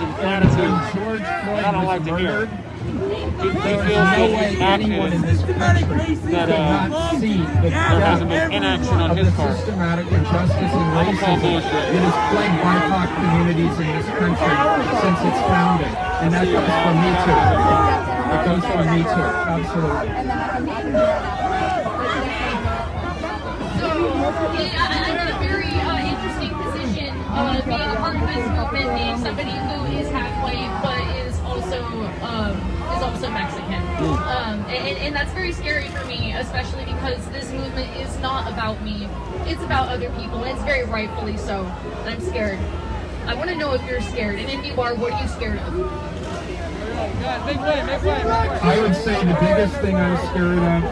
words of gratitude I don't like to hear. He feels that he's acted that there hasn't been inaction on his part. Systematic injustice and racism that has plagued BIPOC communities in this country since its founding. And that goes for me too. It goes for me too, absolutely. I'm in a very interesting position, being a part of this movement, being somebody who is half white but is also Mexican. And that's very scary for me, especially because this movement is not about me. It's about other people, and it's very rightfully so. And I'm scared. I want to know if you're scared, and if you are, what are you scared of? I would say the biggest thing I'm scared of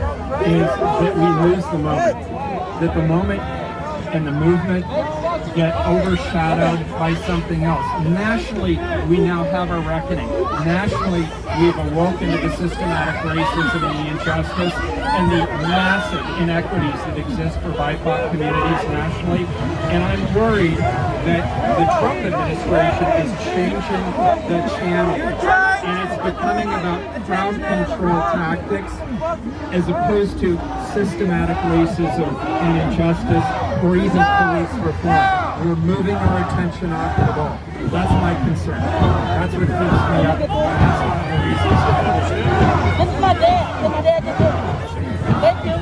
is that we lose the moment. That the moment and the movement get overshadowed by something else. Nationally, we now have a reckoning. Nationally, we've awoken to the systematic racism and the injustice and the massive inequities that exist for BIPOC communities nationally. And I'm worried that the Trump administration is changing the channel. And it's becoming about crowd control tactics as opposed to systematic racism and injustice or even police reform. We're moving our attention off the ball. That's my concern. That's what keeps me up. That's one of the reasons. This is my dad. This is my dad just did it. Thank you.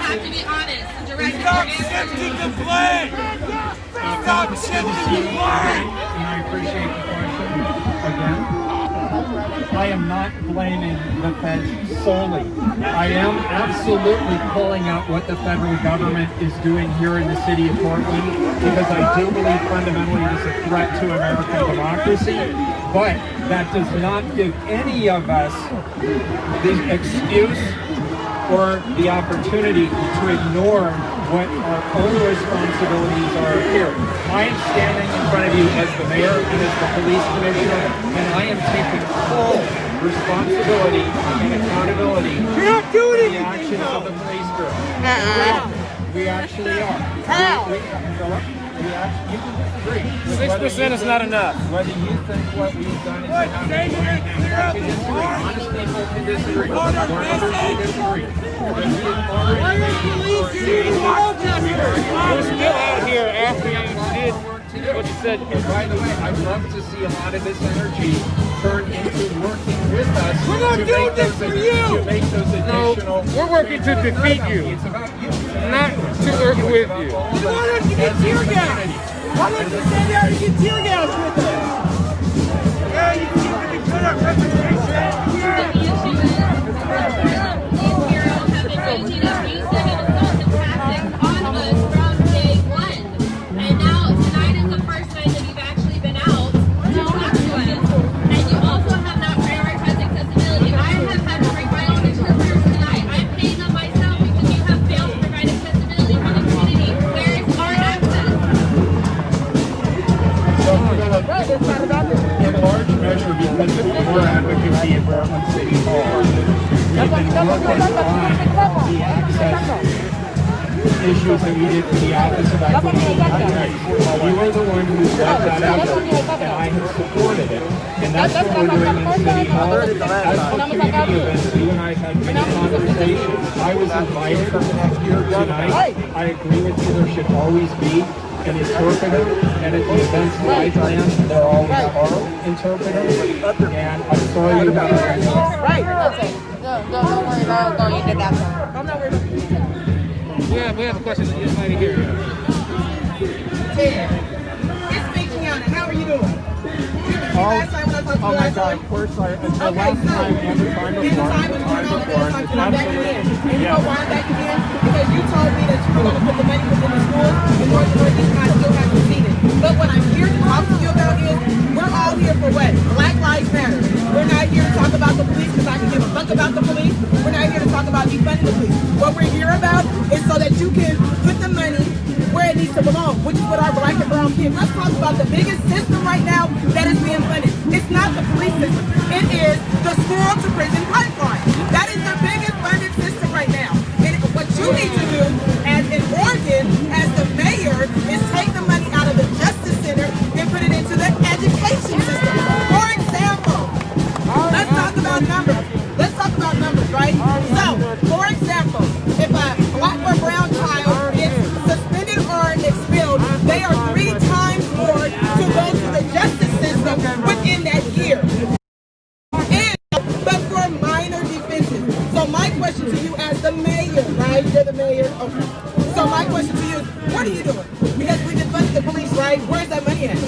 have to be honest and direct. Stop shifting the blame! Stop shifting the blame! And I appreciate the question again. I am not blaming the feds solely. I am absolutely calling out what the federal government is doing here in the city of Portland, because I do believe fundamentally it is a threat to American democracy, but that does not give any of us the excuse or the opportunity to ignore what our own responsibilities are here. I am standing in front of you as the mayor and as the police commissioner, and I am taking full responsibility and accountability for the actions of the police bureau. We actually are. You can disagree. 6% is not enough. Whether you think what we've done is enough, you can disagree. Honest people can disagree. Others can disagree. We're still out here after you did what you said. And by the way, I'd love to see a lot of this energy turn into working with us. We're not doing this for you! To make those additional... No, we're working to defeat you. It's about you. Not to work with you. Why don't you get tear gas? Why don't you stand there and get tear gas with us? Yeah, you keep it good up reputation. The issue is, police bureau have been using abusive and assaultive tactics on us from day one. And now tonight is the first night that you've actually been out to talk to us. And you also have not prioritized accessibility. I have had to bring my own interpreters tonight. I'm paying them myself because you have failed to provide accessibility for the community. focus on the access issues that we did for the Office of Equity and Governance. You were the one who led that effort, and I have supported it. And that's what we're doing in City Hall. As for community events, you and I have had many conversations. I was invited here tonight. I agree with you, there should always be an interpreter, and at the events that I plan, there always are interpreters. And I'm sorry you got that. Right. Don't worry about going into that one. I'm not worried about it. We have a question. This lady here. Ted, it's me, Kiana. How are you doing? Last time when I talked to you, my God, of course, until last time and the time before. Absolutely. And you know why I'm back again? Because you told me that you were going to put the money within the school, and Northeast I still haven't seen it. But what I'm here to talk to you about is, we're all here for what? Black Lives Matter. We're not here to talk about the police because I can give a fuck about the police. We're not here to talk about defunding the police. What we're here about is so that you can put the money where it needs to belong, which is with our black and brown kids. Let's talk about the biggest system right now that is being funded. It's not the police system. It is the school to prison pipeline. That is the biggest funded system right now. And what you need to do as in Oregon, as the mayor, is take the money out of the Justice Center and put it into the education system. For example, let's talk about numbers. Let's talk about numbers, right? So, for example, if a black or brown child is suspended or expelled, they are 3 times more to go to the justice system within that year. But for minor defenses. So my question to you as the mayor, right? You're the mayor. Okay. So my question to you is, what are you doing? Because we defunded the police, right? Where's that money at?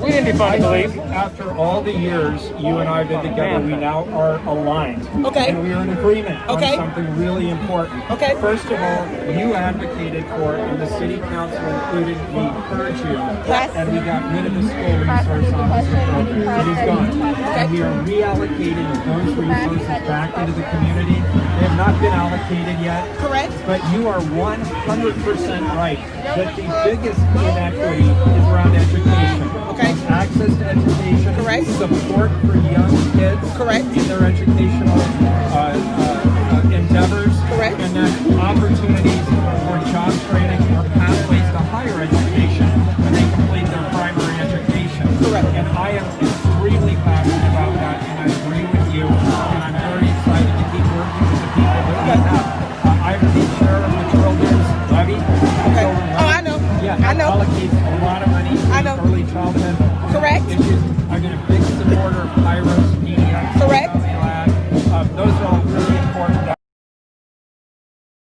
We didn't defund the police. After all the years you and I have been together, we now are aligned. Okay. And we are in agreement Okay. on something really important. Okay. First of all, you advocated for it, and the city council included me, heard you, Yes. and we got rid of the school resource officer program. It is gone. Okay. And we are reallocating those resources back into the community. They have not been allocated yet. Correct? But you are 100% right that the biggest inequity is around education. Okay. Access to education. Correct. Support for young kids. Correct. In their educational endeavors. Correct. And then opportunities for job training or pathways to higher education when they complete their primary education. Correct. And I am extremely passionate about that, and I agree with you. And I'm very excited to keep working with the people that we have. I'm the chair of the Children's Levy. Okay. Oh, I know. Yeah, I know. allocates a lot of money to I know. early childhood Correct. issues. I've been a big supporter of Kairos, PDX. Correct. Those are all really important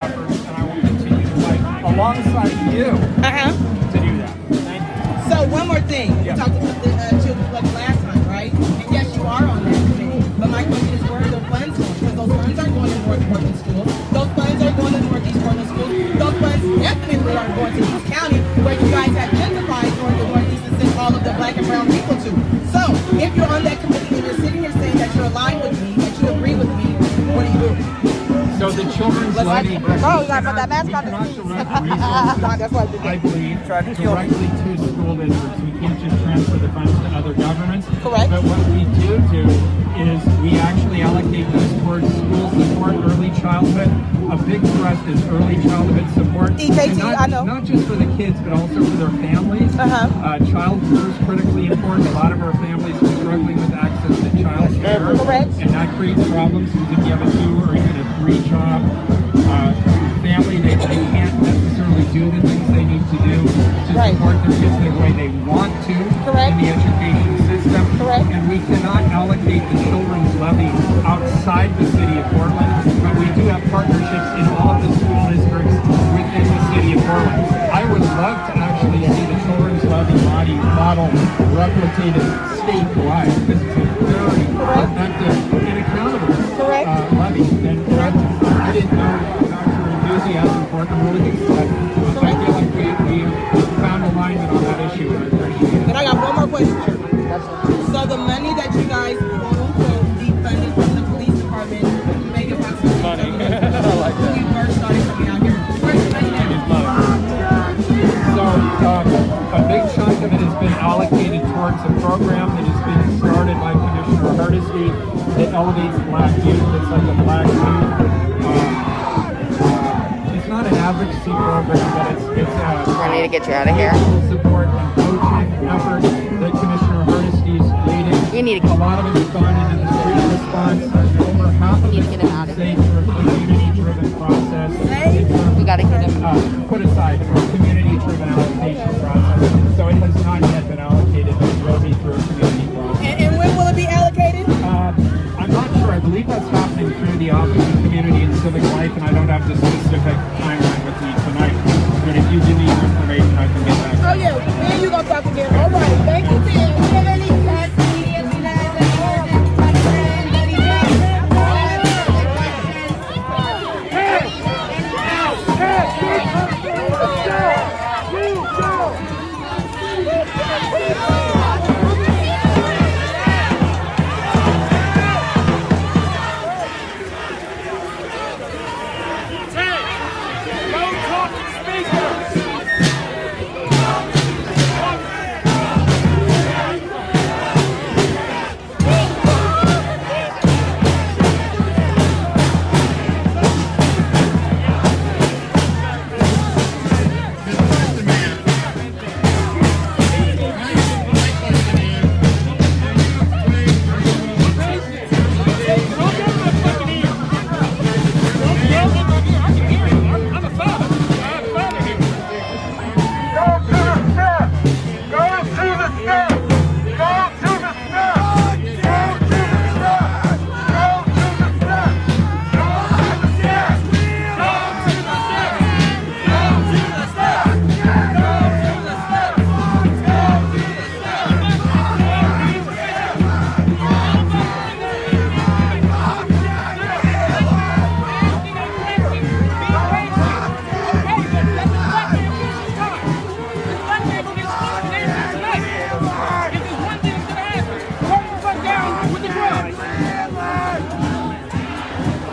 efforts, and I will continue to fight alongside you to do that. Thank you. So one more thing. Yeah. You talked about the children's like last time, right? And yes, you are on that committee. But my question is, where are the funds going? Because those funds are going to North Portland School. Those funds are going to Northeast Portland School. Those funds definitely are going to East County, where you guys have gentrified North and Northeast and sent all of the black and brown people to. So if you're on that committee and you're sitting here saying that you're aligned with me, that you agree with me, what do you do? So the Children's Levy Oh, you gotta put that mask on. cannot direct resources, That's what I did. I believe, directly to school districts. We can't just transfer the funds to other governments. Correct. But what we do is we actually allocate those towards school support, early childhood. A big thrust is early childhood support. EKT, And not, I know. Not just for the kids, but also for their families. Child care is critically important. A lot of our families are struggling with access to child care. Correct. And that creates problems because if you have a 2 or even a 3 job family, they can't necessarily do the things they need to do to Right. support their kids the way they want to Correct. in the education system. Correct. And we cannot allocate the children's levy outside the city of Portland, but we do have partnerships in all of the school districts within the city of Portland. I would love to actually see the children's levy model replicated statewide because it's a very effective and accountable levy. And I didn't know about your enthusiasm for it. I'm really excited. I feel like we found alignment on that issue, and I appreciate it. And I got one more question. So the money that you guys quote unquote defunded from the police department, make it possible. Money. I like that. When we first started coming out here, where's the money now? So a big chunk of it has been allocated towards a program that has been started by Commissioner Hardesty that elevates black youth. It's like a black youth. It's not an advocacy program, but it's I need to get you out of here. support and coaching effort that Commissioner Hardesty's leading. You need to A lot of it has gone into the street response. Over half of You it need to get him out of is through a community-driven process. We got to get him. Put aside for a community-driven allocation process. So it has not yet been allocated, but it will be through a community process. And when will it be allocated? I'm not sure. I believe that's happening through the Office of Community and Civic Life, and I don't have the specific timeline with me tonight. But if you do need information, I can get that. Oh yeah, me and you gonna talk again. All right, thank you, Tim.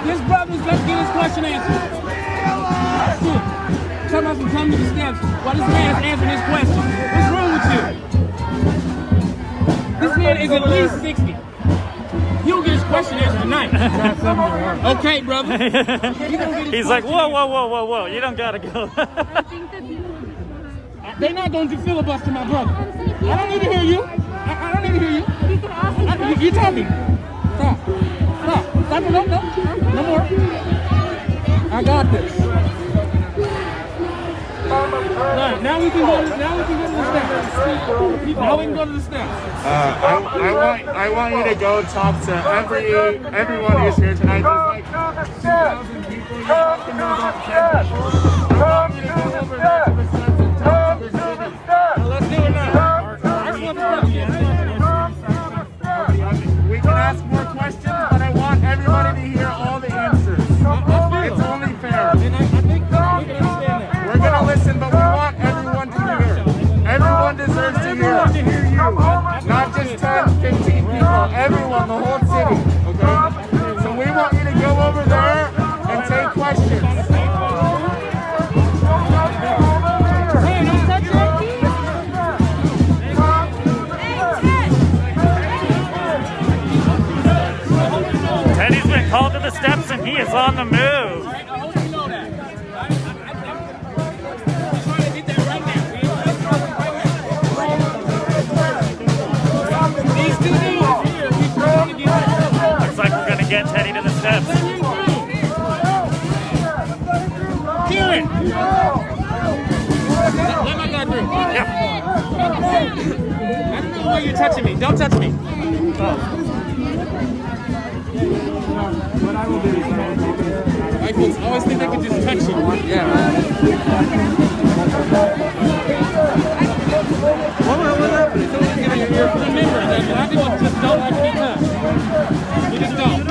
This brother's let's get his question answered. Tell us to come to the steps while this man's answering his question. What's wrong with you? This man is at least 60. He'll get his question answered tonight. Okay, brother. He's like, whoa. You don't gotta go. They're not going to filibuster my brother. I don't need to hear you. I don't need to hear you. You tell me. Stop. No more. I got this. Right, now we can go to the steps. I want you to go talk to everyone who's here tonight. There's like 2,000 people. You have to know about campus. I want you to go over there to the steps and talk to the city. Let's do it now. We can ask more questions, but I want everybody to hear all the answers. It's only fair. We're gonna listen, but we want everyone to hear. Everyone deserves to hear you. Not just 10, 15 people. Everyone, the whole city. Okay? So we want you to go over there and take questions. Teddy's been called to the steps and he is on the move. Looks like we're gonna get Teddy to the steps. Kill it! Let my guy through. Yep. I don't know why you're touching me. Don't touch me. What I will do is White folks always think they can just touch you. Yeah. What happened? Remember that a lot of people just don't like to be touched. You just don't.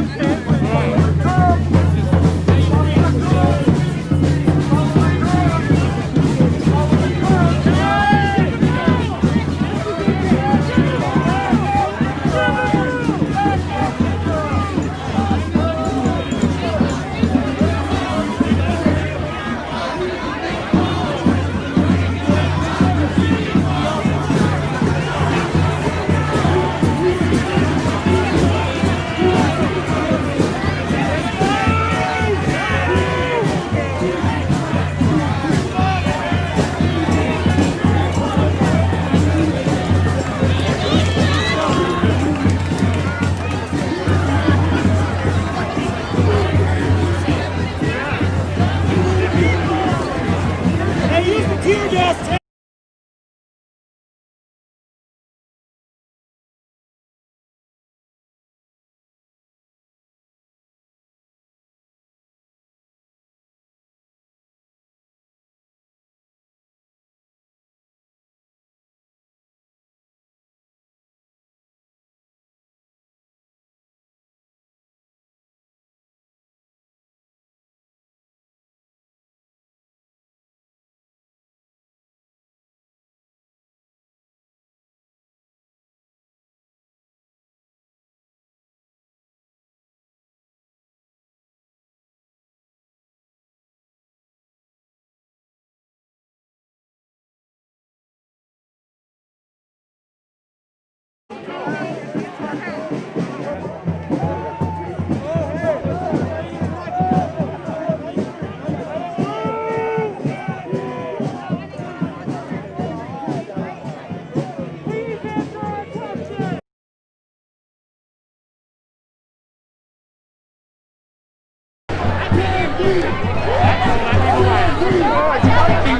Hey,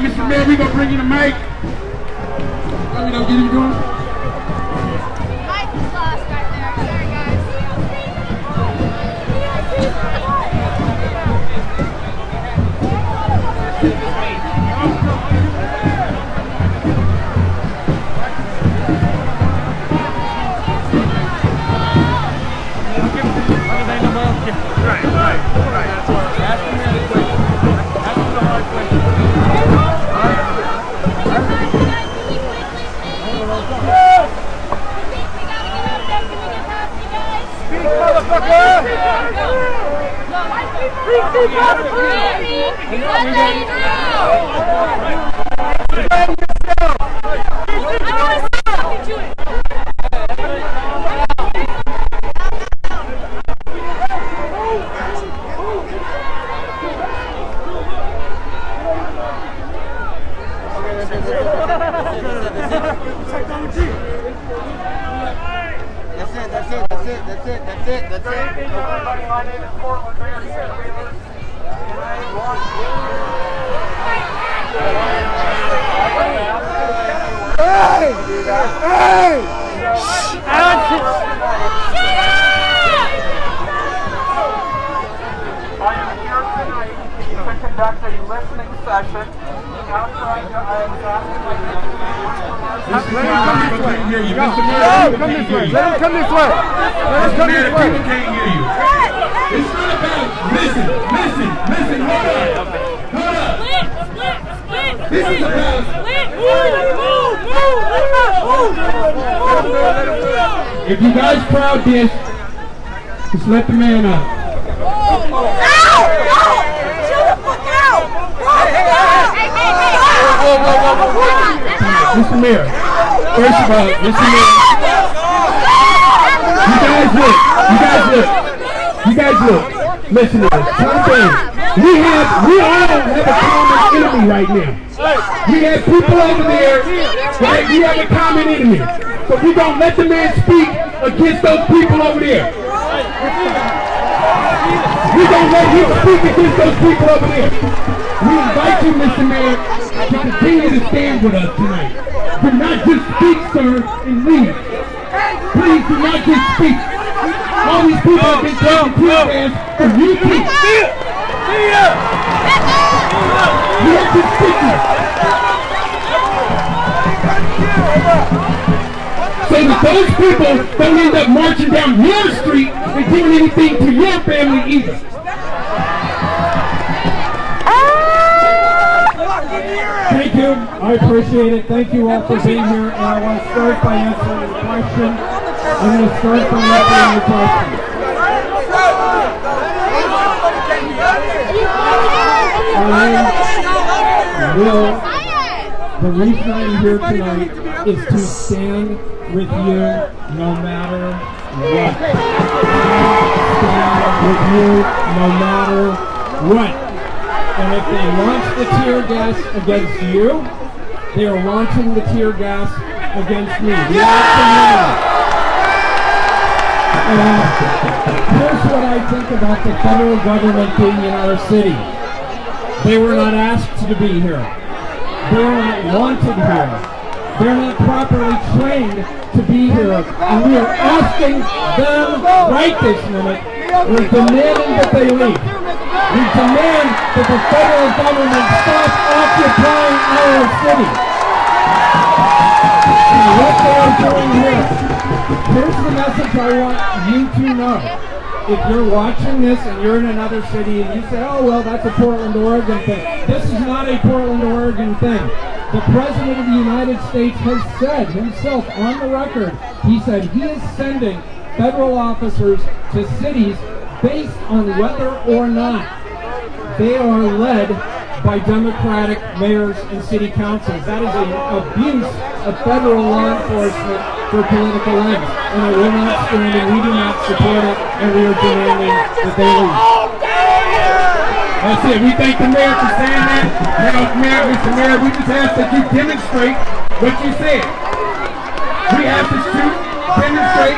Mr. Mayor, we gonna bring you the mic. Let me know, get him going. Mike is lost right there. Sorry, guys. Conduct a listening session outside the Come this way. Let him come this way. Let him come this way. People can't hear you. It's not about listen. Hold up. This is about if you guys crowd this, just let the man up. Mr. Mayor, first of all, Mr. Mayor, you guys look, listen to this, campaign. We all have a common enemy right now. We have people over there, right? We have a common enemy. So we don't let the man speak against those people over there. We don't let him speak against those people over there. We invite you, Mr. Mayor, to continue to stand with us tonight. Do not just speak, sir, and leave. Please do not just speak. All these people have been taking tear gas for you too. You have to speak. So that those people don't end up marching down your street and doing anything to your family either. Thank you. I appreciate it. Thank you all for being here. And I want to start by answering the question. I'm going to start by answering the question. The reason I'm here tonight is to stand with you no matter what. Stand with you no matter what. And if they launch the tear gas against you, they are launching the tear gas against me. Here's what I think about the federal government being in our city. They were not asked to be here. They are not wanted here. They're not properly trained to be here. And we are asking them right this minute, we're demanding that they leave. We demand that the federal government stop occupying our city. And what they are doing here. Here's the message I want you to know. If you're watching this and you're in another city and you say, oh, well, that's a Portland, Oregon thing. This is not a Portland, Oregon thing. The President of the United States has said himself on the record, he said he is sending federal officers to cities based on whether or not they are led by Democratic mayors and city councils. That is an abuse of federal law enforcement for political ends. And I will not stand and we do not support it, and we are demanding that they leave. That's it. We thank the mayor for saying that. Now, Mr. Mayor, we just ask that you demonstrate what you said. We have to demonstrate.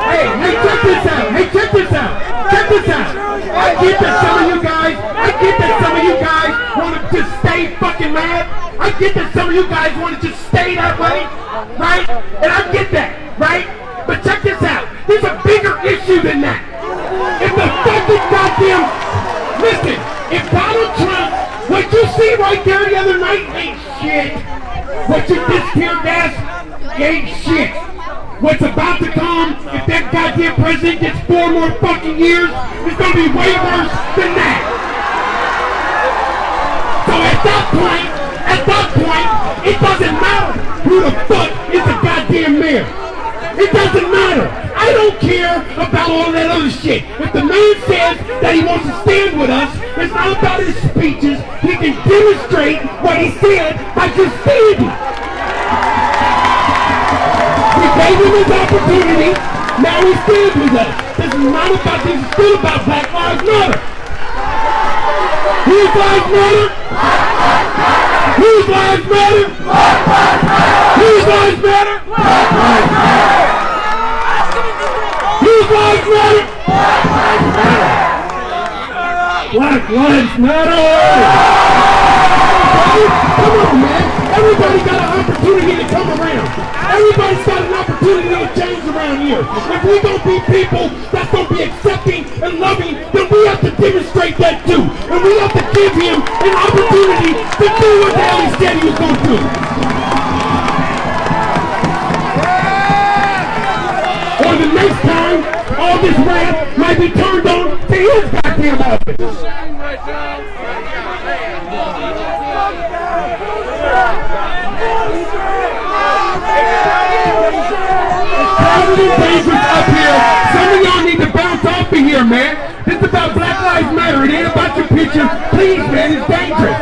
Hey, check this out. Check this out. I get that some of you guys get that some of you guys want to just stay fucking mad. I get that some of you guys want to just stay that way, right? And I get that, right? But check this out. There's a bigger issue than that. If the fucking goddamn... Listen, if Donald Trump, what you see right there the other night ain't shit. What you just tear gas ain't shit. What's about to come, if that goddamn president gets 4 more fucking years, it's gonna be way worse than that. So at that point, it doesn't matter who the fuck is the goddamn mayor. It doesn't matter. I don't care about all that other shit. If the man says that he wants to stand with us, it's not about his speeches. He can demonstrate what he said by just standing. We gave him his opportunity. Now he stands with us. This is not about this. It's still about Black Lives Matter. Whose lives matter? Whose lives matter? Whose lives matter? Whose lives matter? Black Lives Matter! Come on, man. Everybody got an opportunity to come around. Everybody's got an opportunity to change around here. If we don't be people that's going to be accepting and loving, then we have to demonstrate that too. And we have to give him an opportunity to do what the hell he said he was going to do. Or the next time, all this rap might be turned on to his goddamn office. Dangerous up here. Some of y'all need to bounce off of here, man. This is about Black Lives Matter. It ain't about your picture. Please, man, it's dangerous.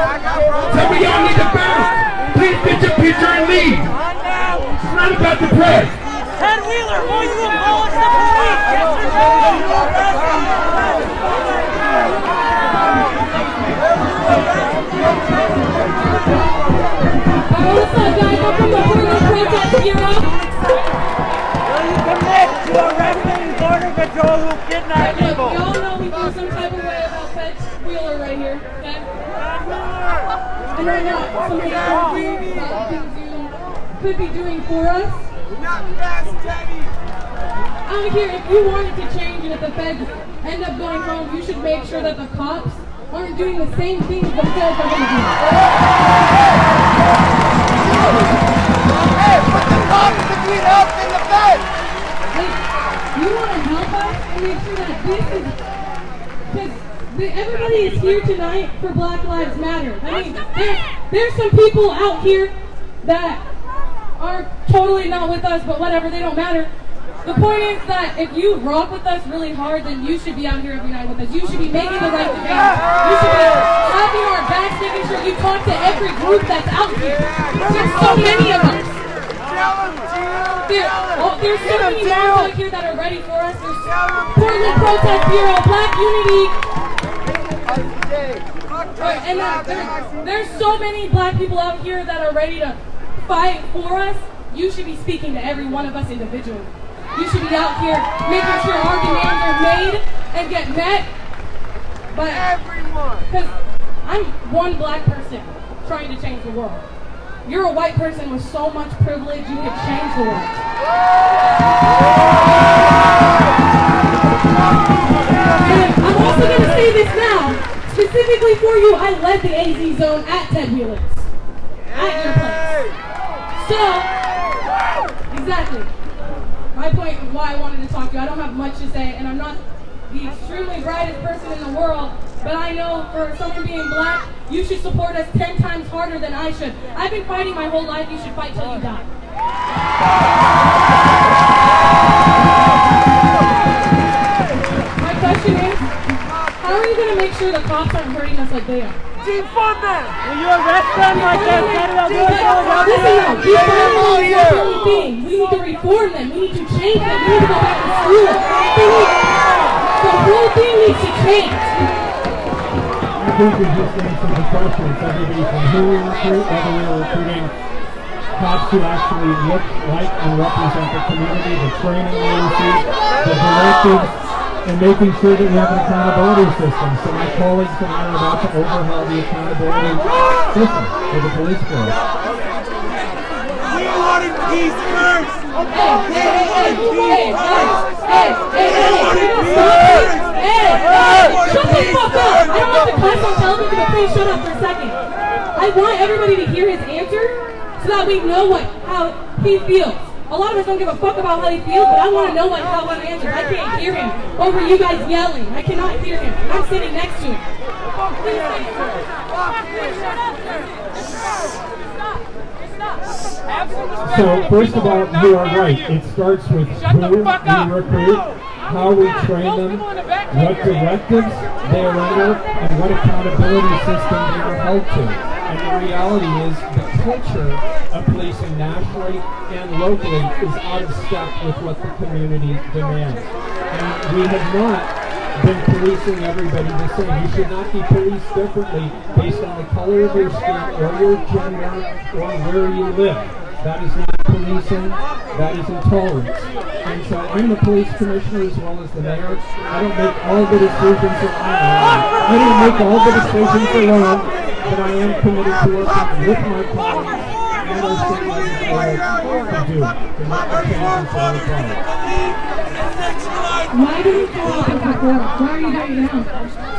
Some of y'all need to bounce. Please get your picture and leave. It's not about the press. Ted Wheeler, will you abolish the police? Yes or What's up, guys? I'm from the Portland Protest Bureau. To arresting Border Patrol who kidnapped people. Y'all know we feel some type of way about Ted Wheeler right here, okay? And right now, something about the things you could be doing for us. Out here, if you wanted to change and if the feds end up going home, you should make sure that the cops aren't doing the same things the feds are going to do. Hey, put the cops between us and the feds! You want to help us and make sure that this is, because everybody is here tonight for Black Lives Matter. I mean, there's some people out here that are totally not with us, but whatever, they don't matter. The point is that if you rock with us really hard, then you should be out here every night with us. You should be making the right decisions. You should be having our backs, making sure you talk to every group that's out here. There's so many of us. There's so many moms out here that are ready for us. There's Portland Protest Bureau, Black Unity. And there's so many black people out here that are ready to fight for us. You should be speaking to every one of us individually. You should be out here making sure our demands are made and get met. But everyone, because I'm one black person trying to change the world. You're a white person with so much privilege, you could change the world. And I'm also going to say this now, specifically for you, I led the AZ zone at Ted Wheeler's, at your place. So, exactly. My point of why I wanted to talk to you, I don't have much to say, and I'm not the extremely brightest person in the world, but I know for someone being black, you should support us 10 times harder than I should. I've been fighting my whole life, you should fight till you die. My question is, how are you going to make sure the cops aren't hurting us like they are? Defund them! Will you arrest them like that? Defund them is the only thing. We need to reform them. We need to change them. We need to go back to school. The whole thing needs to change. I think we're just answering the questions. Everybody from who we recruit, whether we're recruiting cops who actually look like and represent the community, the training we receive, the directives and making sure that we have an accountability system. So my colleagues and I are about to overhaul the accountability system for the police force. We wanted peace first. Shut the fuck up! I don't want the class on television, but please shut up for a second. I want everybody to hear his answer so that we know how he feels. A lot of us don't give a fuck about how he feels, but I want to know how one answers. I can't hear him over you guys yelling. I cannot hear him. I'm sitting next to him. So first of all, you are right. It starts with who we recruit, how we train them, what directives they are under, and what accountability system they are held to. And the reality is the culture of policing nationally and locally is out of step with what the community demands. And we have not been policing everybody the same. You should not be policed differently based on the color of your skin or your gender or where you live. That is not policing, that is intolerance. And so I'm the police commissioner as well as the mayor. I don't make all the decisions alone, but I am committed to working with my colleagues and our state legislators to make the changes that are required. Why did you show up before? Why are you doing it now?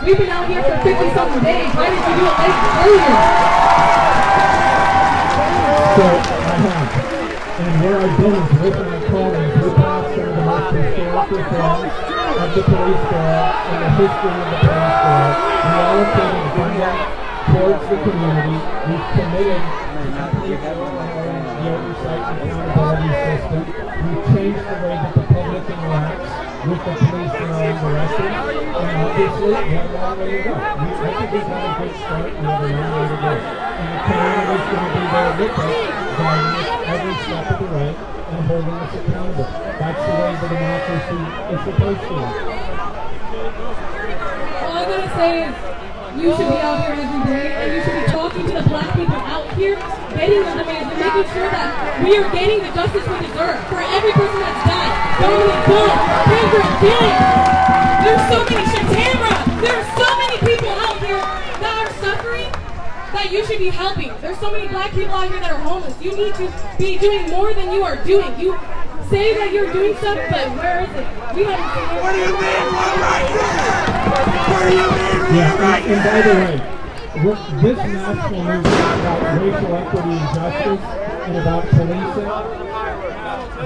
We've been out here for 50-something days. Why did you do it earlier? So I have. And where I've been is with my colleagues. We passed some of the most historic reforms of the police force in the history of the police force. We allocated funding towards the community. We've committed to complete the oversight and accountability system. We've changed the way that the public interacts with the police that are under arrested. And obviously, we have a long way to go. I think we've had a good start. We have a long way to go. And the community is going to be there with us, guiding us every step of the way and holding us accountable. That's the way the democracy is supposed to work. All I gotta say is, you should be out here every day, and you should be talking to the black people out here, getting their demands, and making sure that we are getting the justice we deserve for every person that's died. Dominic Bullock, Kendrick Billy. There's so many, Shatamra. There are so many people out here that are suffering that you should be helping. There's so many black people out here that are homeless. You need to be doing more than you are doing. You say that you're doing stuff, but where is it? We haven't seen it. What do you mean we're right here? What do you mean we're right here? And by the way, this national movement is about racial equity and justice and about policing.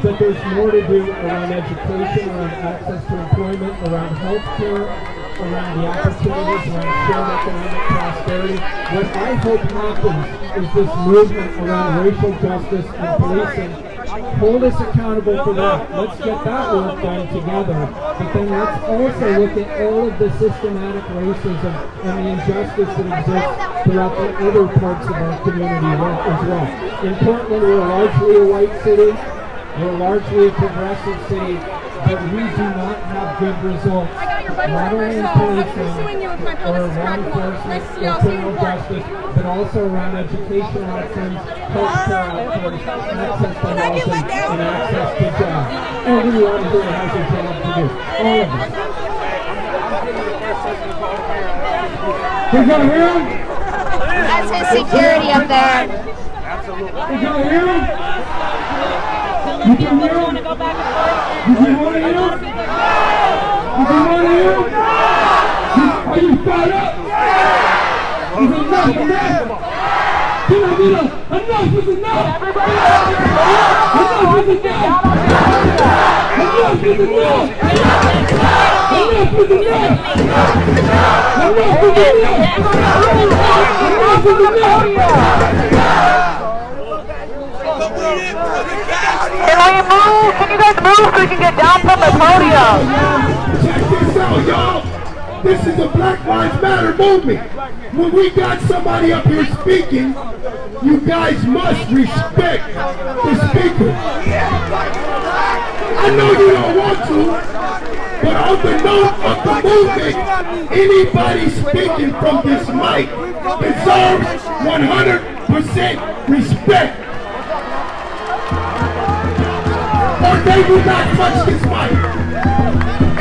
But there's more to do around education, around access to employment, around health care, around the opportunities, around shared economic prosperity. What I hope happens is this movement around racial justice and policing. Hold us accountable for that. Let's get that work done together. But then let's also look at all of the systematic racism and the injustice that exists throughout the other parts of our community as well. In Portland, we're largely a white city. We're largely a progressive city, but we do not have good results, not only in policing or law enforcement or criminal justice, but also around educational outcomes, healthcare outcomes, access to housing, and access to jobs. Everyone here has a job to do. All of us. Did you hear him? That's his security up there. Did you hear him? You can hear him? Did you want to hear him? Did you want to hear him? Are you fired up? Is enough enough? Can I get enough is enough? Enough is enough! Enough is enough! Enough is enough! Enough is enough! Enough is enough! Can we move? Can you guys move so we can get down from the podium? Check this out, y'all. This is a Black Lives Matter movement. When we got somebody up here speaking, you guys must respect the speaker. I know you don't want to, but on the note of the movement, anybody speaking from this mic deserves 100% respect. Or they will not touch this mic.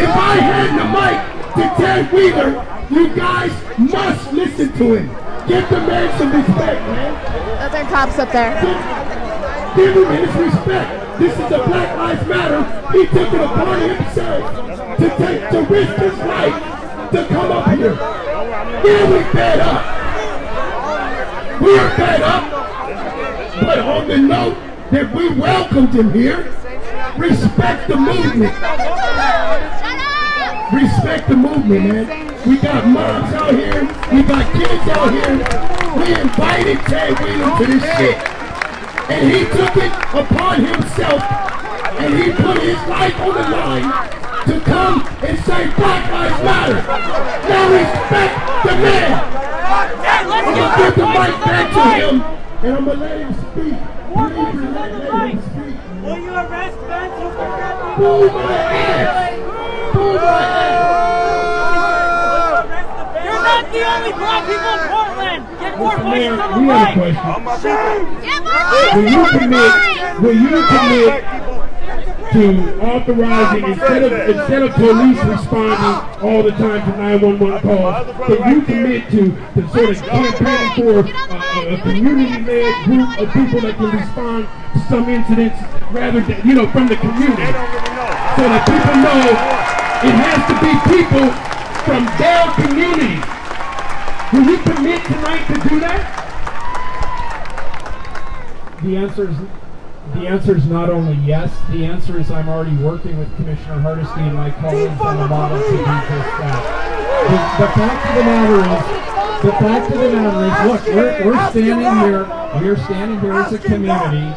if I hand the mic to Ted Wheeler, you guys must listen to him. Give the man some respect, man. Those are cops up there. Give him his respect. This is the Black Lives Matter. He took it upon himself to risk his life to come up here. Yeah, we fed up. We are fed up. But on the note that we welcomed him here, respect the movement. Respect the movement, man. We got moms out here. We got kids out here. We invited Ted Wheeler to this shit. And he took it upon himself. And he put his life on the line to come and say Black Lives Matter. Now respect the man. I'm going to give the mic back to him. And I'm going to let him speak. Please let him speak. Will you arrest Spencer for that? Boo my ass! Boo my ass! You're not the only black people in Portland! Get more voices on the We have a mic! question. Will you commit to authorizing, instead of police responding all the time to 911 calls, can you commit to sort of campaigning for a community-led group of people that can respond to some incidents rather than, from the community? So that people know it has to be people from their community. Will you commit tonight to do that? The answer is not only yes, the answer is I'm already working with Commissioner Hardesty and my colleagues on a model to do just that. The fact of the matter is, look, we're standing here as a community.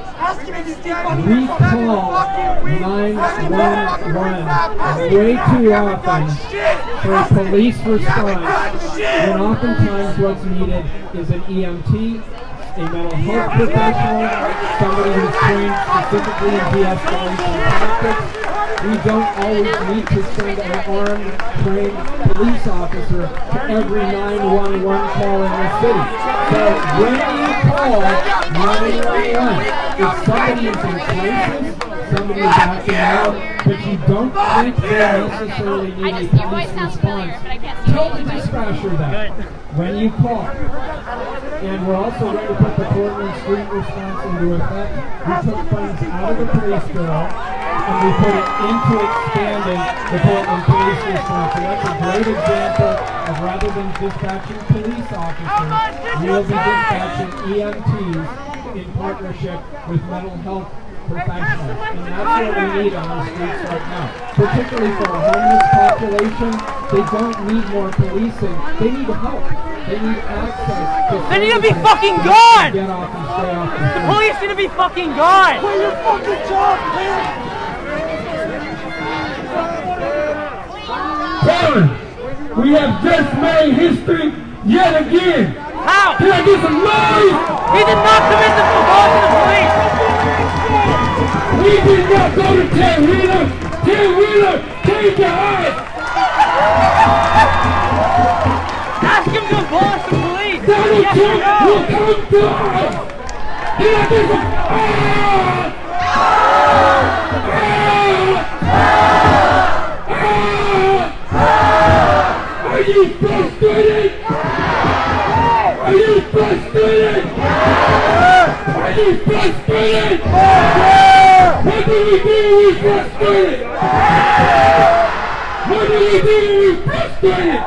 We call 911 way too often for a police response, when oftentimes what's needed is an EMT, a mental health professional, somebody who's trained specifically in de-escalation tactics. We don't always need to send an armed, trained police officer to every 911 call in the city. So when you call 911, if somebody is in crisis, somebody is acting out, but you don't think they necessarily need a police response, tell the dispatcher that when you call. And we're also going to put the Portland Street response into effect. We took funds out of the police bill and we put it into expanding the Portland police response. So that's a great example of, rather than dispatching police officers, we'll be dispatching EMTs in partnership with mental health professionals. And that's what we need on our streets right now. Particularly for a homeless population, they don't need more policing. They need help. They need access to They need to be fucking gone! Get off and stay off the The police need to be fucking gone! Do your fucking job, man! Karen, we have just made history yet again. How? Can I get some noise? He did not commit the assault to the police! We did not go to Ted Wheeler. Ted Wheeler came to us. Ask him to abolish the police! Donald Yes Trump or no? will come to us. Can I get some? Are you frustrated? Are you frustrated? Are you frustrated? What do we do when we're frustrated? What do we do when we're frustrated?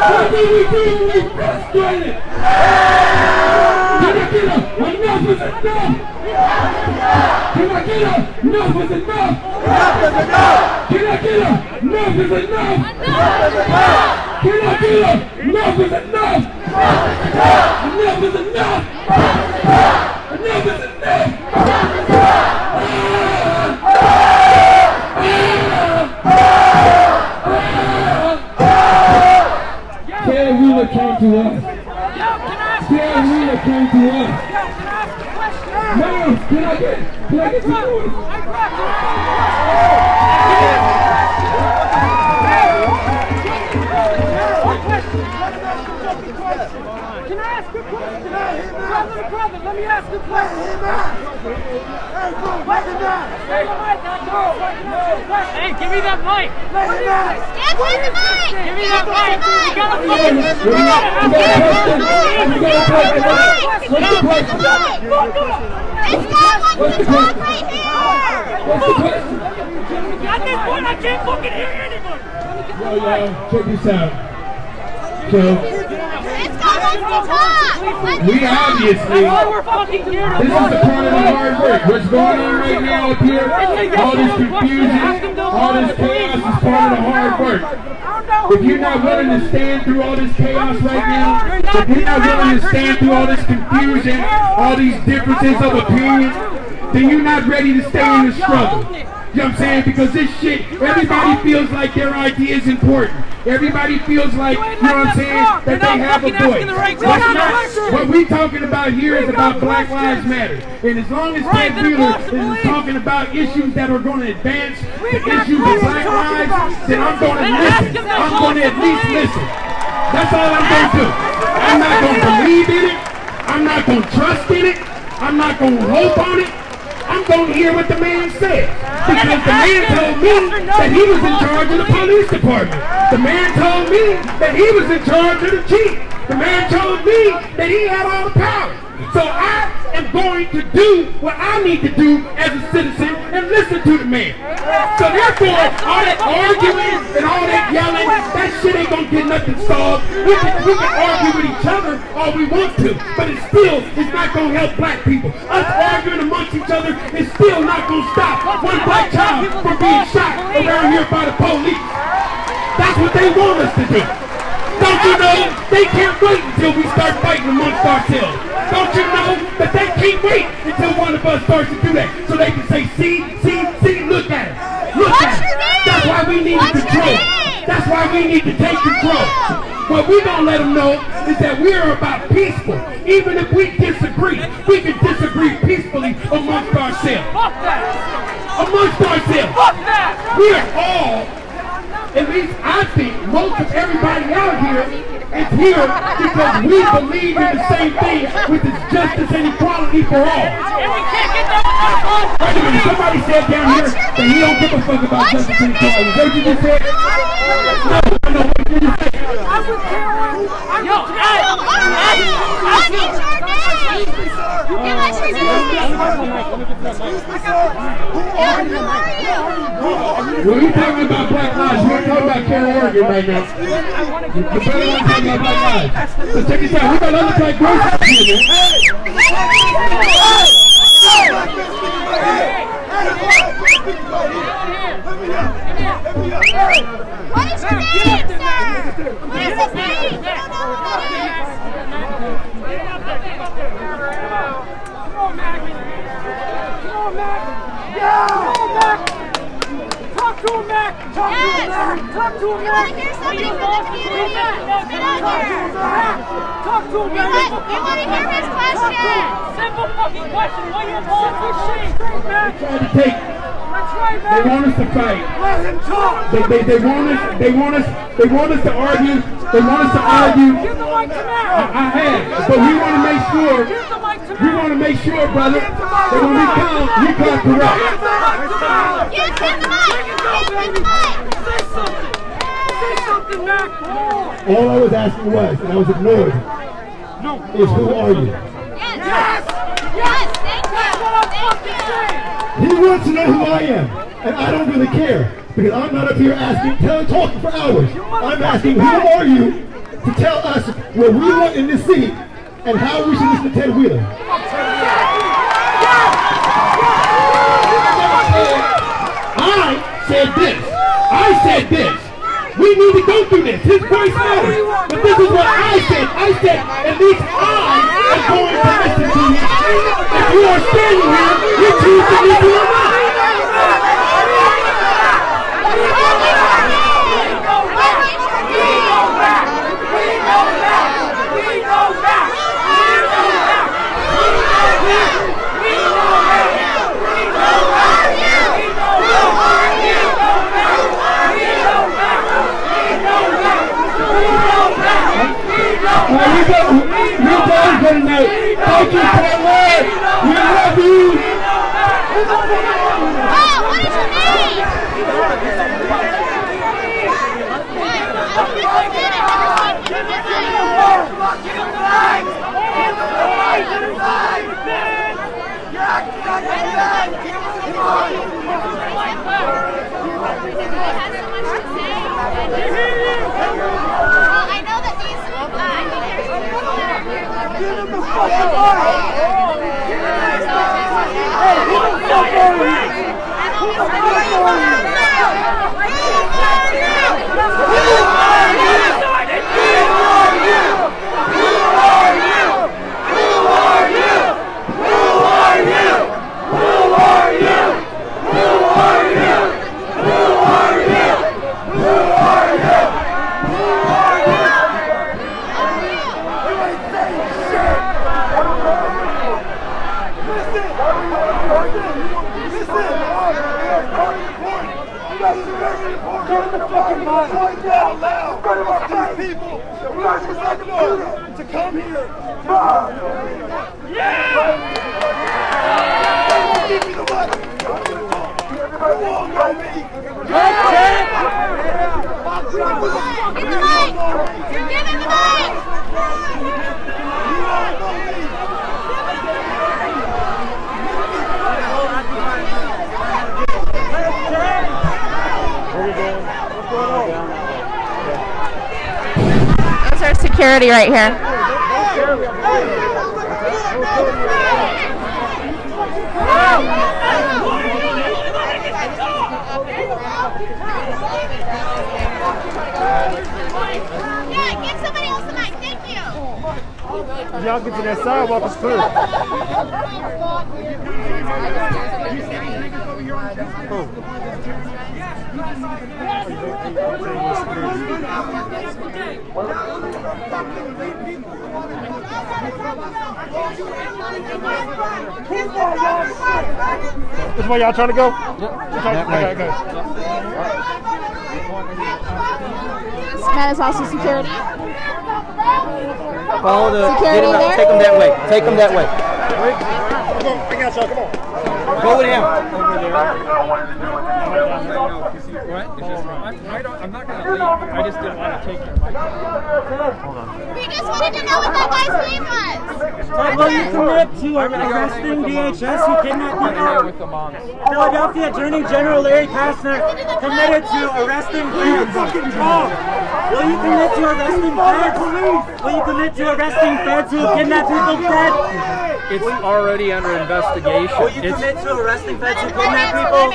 What do we do when we're frustrated? Can I get enough is enough? Can I get enough is enough? Enough is enough! Can I get enough is enough? Enough is enough! Can I get enough is enough? Enough is enough! Enough is enough! Ted Wheeler came to us. Ted Wheeler came to us. No, can I get some noise? Can I ask a question? Brother, let me ask a question. Hey, give me that mic. Stand with the mic. Give me that mic. You gotta What's the question? Right here. What's the question? At this point, I can't fucking hear anybody. Yo, check this out. So, we obviously, this is the part of the hard work. What's going on right now up here, all this confusion, all this chaos is part of the hard work. If you're not willing to stand through all this chaos right now, if you're not willing to stand through all this confusion, all these differences of opinion, then you're not ready to stay in the struggle. You know what I'm saying? Because this shit, everybody feels like their idea is important. Everybody feels like, you know what I'm saying, that they have a voice. What we talking about here is about Black Lives Matter. And as long as Ted Wheeler is talking about issues that are going to advance the issues of Black lives, then I'm going to listen. I'm going to at least listen. That's all I'm going to do. I'm not going to believe in it. I'm not going to trust in it. I'm not going to hope on it. I'm going to hear what the man said. Because the man told me that he was in charge of the police department. The man told me that he was in charge of the chief. The man told me that he had all the power. So I am going to do what I need to do as a citizen and listen to the man. So therefore, all that arguing and all that yelling, that shit ain't going to get nothing solved. We can argue with each other all we want to, but it still is not going to help black people. Us arguing amongst each other is still not going to stop one black child from being shot around here by the police. That's what they want us to do. Don't you know they can't wait until we start fighting amongst ourselves? Don't you know that they can't wait until one of us starts to do that so they can say, see, look at it. Look at it. That's why we need control. That's why we need to take control. What we're going to let them know is that we are about peaceful. Even if we disagree, we can disagree peacefully amongst ourselves. Amongst ourselves. We are all, at least I think, most of everybody out here is here because we believe in the same thing, which is justice and equality for all. Wait a minute, somebody said down here that he don't give a fuck about justice and equality. Is that what you just said? No, what did you say? When we talking about Black Lives, we're talking about Carol Oregon right now. You better not talk about Black Lives. So check this out, we got other black girls here. What is your name, sir? What is his name? Come on, Mac. Talk to him, Mac. Talk to him, Mac. Talk to him, Mac. We want to hear something from the community. Get out here. Talk to him, Mac. We want to hear his question. Simple fucking question. What you want to say? They want us to fight. Let him talk. They want us to argue. They want us to argue. Give the mic to Mac. I have, but we want to make sure. We want to make sure, brother, that when we come correct. Give him the mic. Say something, Mac. All I was asking was, and I was ignored, is who are you? Yes. Thank you. He wants to know who I am, and I don't really care, because I'm not up here talking for hours. I'm asking, who are you to tell us what we want in this city and how we should listen to Ted Wheeler? I said this. We need to go through this. His voice matters. But this is what I said. I said, at least I am going to listen to you. If you are standing here, you choose to listen or not. You guys good tonight. Thank you for the word. We love you. Wow, what is your name? Well, I know that these, give him the fucking people to come here. Give me the money. Everybody won't know me. Get the mic. You're giving the mic. You all know me. Where are you going? What's going on? Those are security right here. Yeah, give somebody else the mic. Thank you. Y'all get to that sidewalk, it's clear. This way y'all trying to go? Okay. This man is also security. Follow the. Security there? Take them that way. Take them that way. Come on, I got y'all, come on. Go with him. Over there. What? I'm not going to leave. I just didn't want to take your mic. Hold on. We just wanted to know what that guy's name was. Will you commit to arresting DHS who kidnapped people? With the moms. Philadelphia Attorney General Larry Krasner committed to arresting feds. Will you commit to arresting feds? Will you commit to arresting feds who kidnap people, Fed? It's already under investigation. Will you commit to arresting feds who kidnap people?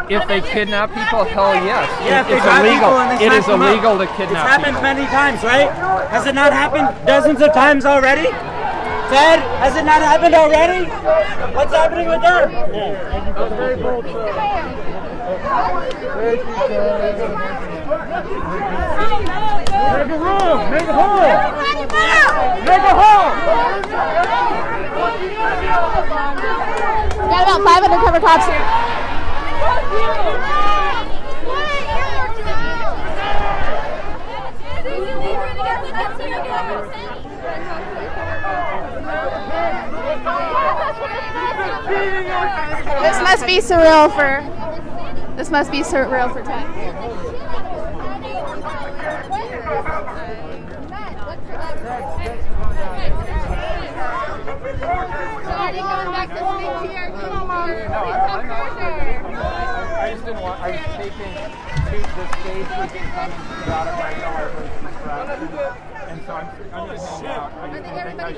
If they kidnap people, hell yes. Yeah, if they It's drive illegal. people and they It snap is them up. illegal to It's kidnap happened people. many times, right? Has it not happened dozens of times already? Ted, has it not happened already? What's happening with her? That's very bold, sir. Make a room! Make a hole! Make a hole! We got about 5 undercover cops here. This must be surreal for. This must be surreal for Ted. I just didn't want. I was taking to the stage with him coming out of my yard with the crowd. And so I'm just hanging out.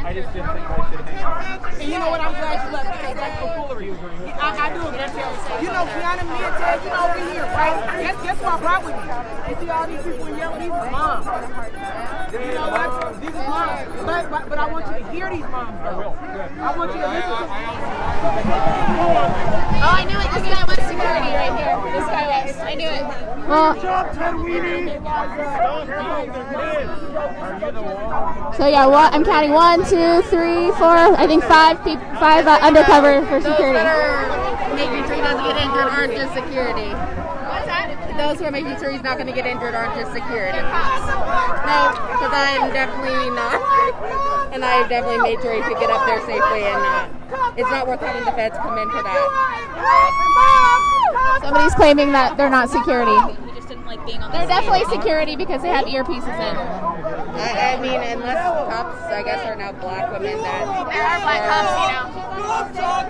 I just didn't think I should hang out. And you know what? I'm glad you left because that's no foolery. I do agree. You know, Kiana, me and Ted, you know, over here, right? Guess what I brought with me? You see all these people yelling, these are moms. You know what? These are moms. But I want you to hear these moms, though. I want you to listen to them. Oh, I knew it. This guy was security right here. This guy was. I knew it. Well, so yeah, I'm counting 1, 2, 3, 4. I think 5 people, 5 undercover for security. Making sure he doesn't get injured aren't just security. Those who are making sure he's not going to get injured aren't just security. No, because I'm definitely not. And I definitely made sure he could get up there safely, and it's not worth having the feds come in for that. Somebody's claiming that they're not security. He just didn't like being on the They're stage. definitely security because they have earpieces in. I mean, unless cops, I guess, are now black women that... There are black cops, you know.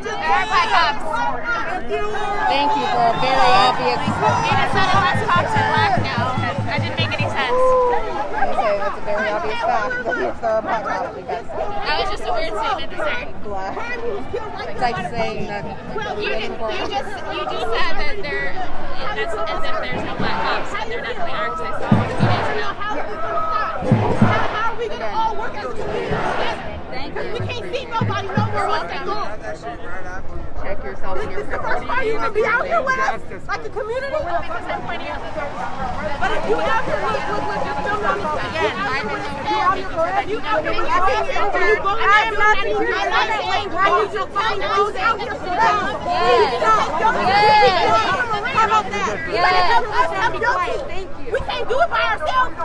There are black cops. Thank you for a very obvious... You just said unless cops are black now. That didn't make any sense. I say that's a very obvious fact that if there are black cops, because... That was just a weird statement to say. Black. It's like saying that... You just said that that's as if there's no black cops, and there definitely are, because I saw one a few days ago. How are we going to all work as a community together? Thank you. We can't see nobody no more once they go. Check yourself in your This is the first time you going to be out here with us, like a community. Because I'm pointing out the door. But if you out here, look, just film on this again. You out here, you go in there, you're not even I need you to find those out here for them. How about that? We can't do it by ourselves.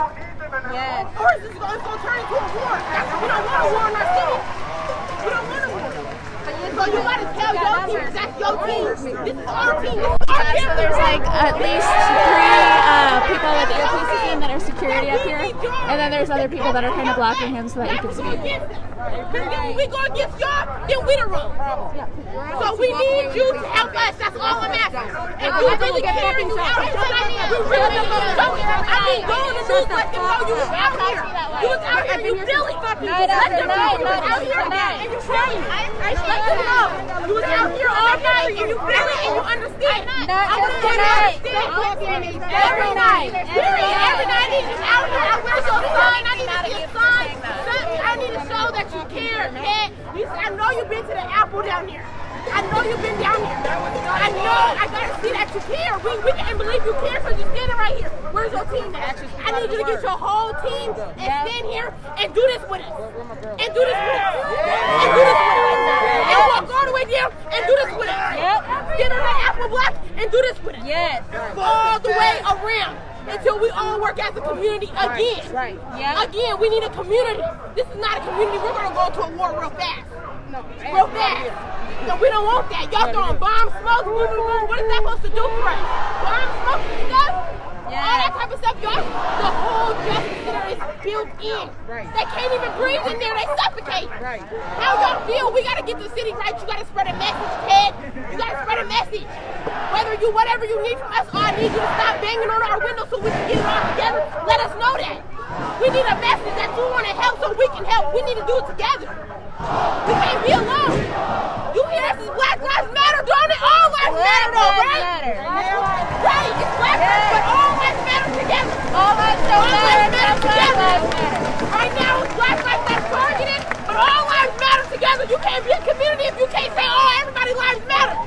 Yes. Or is this going to turn into a war? We don't want a war in our city. We don't want a war. So you got to tell your team, that's your team. This is our team. This is our team. So there's like at least 3 people with earpieces in that are security up here, and then there's other people that are kind of blocking him so that he can speak. Because when we go against y'all, then we the wrong. So we need you to help us. That's all I'm asking. If you really care and you out here, you really need to show it. I mean, go on the news, let them know you was out here. You was out here and you really fucking let them know you was out here and you trying. Let them know you was out here all night and you feel it and you understand. I understand. Every night. Every night he's just out here. I wear your sign. I need to see a sign. I need to show that you care, Kat. I know you've been to the Apple down here. I know you've been down here. I know. I gotta see that you care. We can't believe you care, so you're standing right here. Where's your team at? I need you to get your whole team and stand here and do this with us. And do this with us. And do this with us. And walk all the way down and do this with us. Get on the Apple block and do this with us. Yes. All the way around. Until we all work as a community again. Right. Yeah. Again, we need a community. This is not a community. We're going to go to a war real fast. Real fast. So we don't want that. Y'all throwing bomb smoke. What is that supposed to do for us? Bomb smoke and stuff? Yeah. All that type of stuff. Y'all, the whole Justice Center is built in. Right. They can't even breathe in there. They suffocate. Right. How y'all feel? We got to get the city right. You got to spread a message, Ted. You got to spread a message. Whatever you need from us, I need you to stop banging on our windows so we can get it all together. Let us know that. We need a message that you want to help so we can help. We need to do it together. We can't be alone. You hear this is Black Lives Matter, don't it? All lives matter though, right? Right, it's Black Lives, but all lives matter together. All lives matter together. Right now it's Black lives that's targeted, but all lives matter together. You can't be a community if you can't say, oh, everybody's lives matter.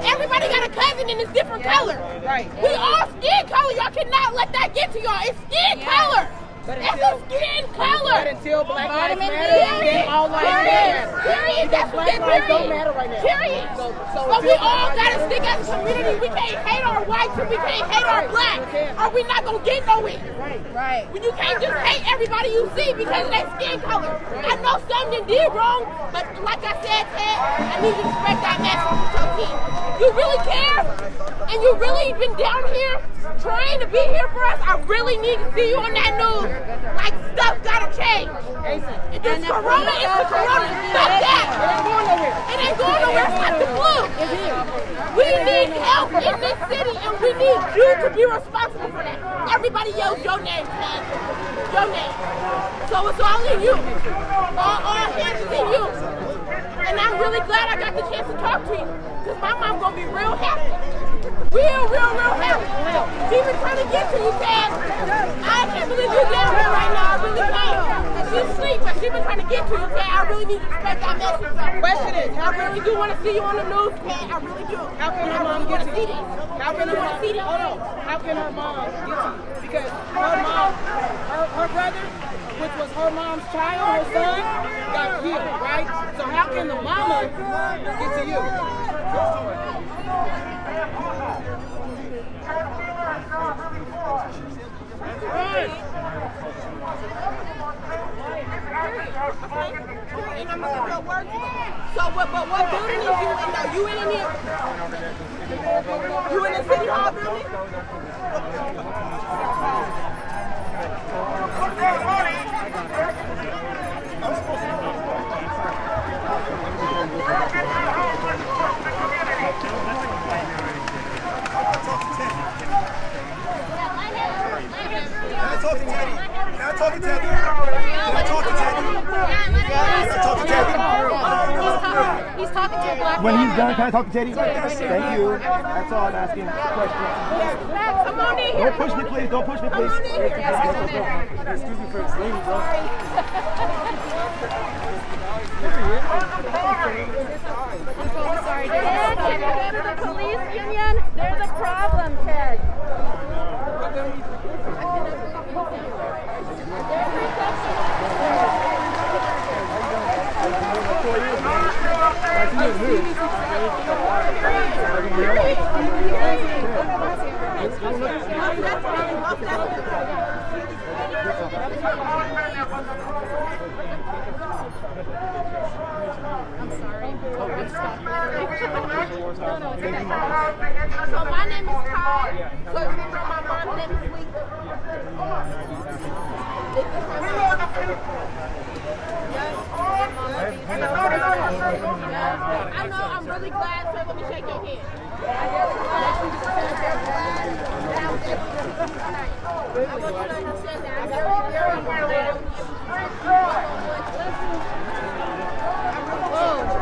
Everybody got a cousin in this different color. Right. We all skin color. Y'all cannot let that get to y'all. It's skin color. That's a skin color. But until Black Lives Matter, then all lives matter. Period. That's what Black lives don't matter right now. Period. But we all gotta stick as a community. We can't hate our whites and we can't hate our blacks, or we not gonna get nowhere. Right. When you can't just hate everybody you see because of their skin color. I know something did wrong, but like I said, Ted, I need you to spread that message with your team. You really care, and you really been down here trying to be here for us. I really need to see you on that news. Like, stuff gotta change. This corona is the corona. Stop that. It ain't going nowhere. It's like the flu. We need help in this city, and we need you to be responsible for that. Everybody yells your name, man. Your name. So it's all in you. All hands is in you. And I'm really glad I got the chance to talk to you, because my mom gonna be real happy. Real happy. She been trying to get to you, Ted. I can't believe you're down here right now. I really can't. And she's asleep, but she been trying to get to you, Ted. I really need to spread that message. Question is, I really do want to see you on the news, Ted. I really do. How can her mom get to you? How can her mom see this? Hold on. How can her mom get to you? Because her mom, her brother, which was her mom's child, her son, got killed, right? So how can the mama get to you? Right. and I'm gonna go work. So what building is you in though? You in here? You in the city hall building? He's talking to a black When man. he's done, can I talk to Teddy? Thank you. That's all I'm asking. Questions. Come on in here. Don't push me, please. Don't push me, please. Excuse me for this lady, bro. I'm sorry. Ted, can you go to the police union? There's a problem, Ted. So my name is Todd. So remember my mom's name is Lisa. I know, I'm really glad, so let me shake your hand.